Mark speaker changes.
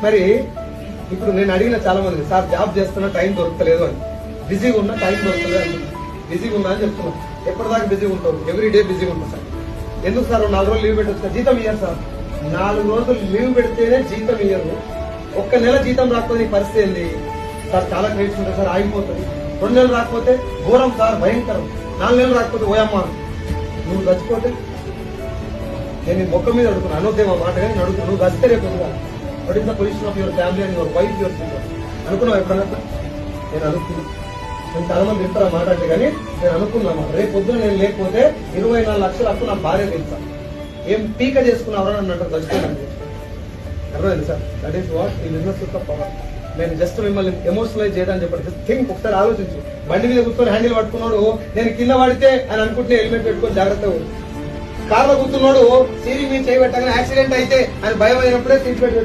Speaker 1: మరి ఇప్పుడు నేను అడిగిన చాలా మంది సార్ జాబ్ చేస్తున్నా టైం దొరకలేదు అని, బిజీగా ఉన్నా టైం దొరకలేదు అని, బిజీగా ఉన్నా అని చెప్తున్నా. ఎప్పటిదాకా బిజీగా ఉంటావు? ఎవ్రీ డే బిజీగా ఉంటావు సార్. ఎందుకు సార్ 4 రోజులు లీవ్ పెట్టొచ్చు? జీతం ఇయ్యారు సార్. 4 రోజులు లీవ్ పెడితేనే జీతం ఇయ్యరు. ఒక్క నెల జీతం రాకపోతే నీ పరిస్థితి ఏంది సార్? చాలా క్రెడిట్స్ ఉంటాయి సార్, ఆగిపోతుంది. 2 నెలలు రాకపోతే ఘోరం సార్, భయంకరం. 4 నెలలు రాకపోతే ఓయమ్మా నువ్వు చచ్చిపోతే నేను నీ మొక్క మీద అడుగుతున్నా, అనొద్దేమో మాట కానీ అడుగుతున్నా. నువ్వు చస్తే రేపు what is the position of your family and your wife, your children అనుకున్నావు ఎప్పుడన్నా? నేను అనుకున్నా. నేను చాలా మంది చెప్తారా మాట అంటే, కానీ నేను అనుకున్నామా రేపు పొద్దున నేను లేకపోతే 24 లక్షల అప్పు నా భార్య తెలుసా, ఏం పీక చేసుకున్నావరా నన్ను అంటారు చచ్చిపోయాను. అర్థమైంది సార్? దట్ ఈస్ వాట్ ఈ బిజినెస్ యొక్క పవర్. నేను జస్ట్ మిమ్మల్ని ఎమోషనలైజ్ చేయడానికి చెప్పండి. థింక్, ఒకసారి ఆలోచించు. బండి మీద కూర్చొని హ్యాండిల్ పట్టుకున్నాడు నేను కింద పడితే అని అనుకుంటే హెల్మెట్ పెట్టుకొని జాగ్రత్తగా. కార్లో కూర్చున్నాడు సీరీ మీద చేయబెట్టగానే యాక్సిడెంట్ అయితే అని భయం అయినప్పుడే సీట్ పెట్టి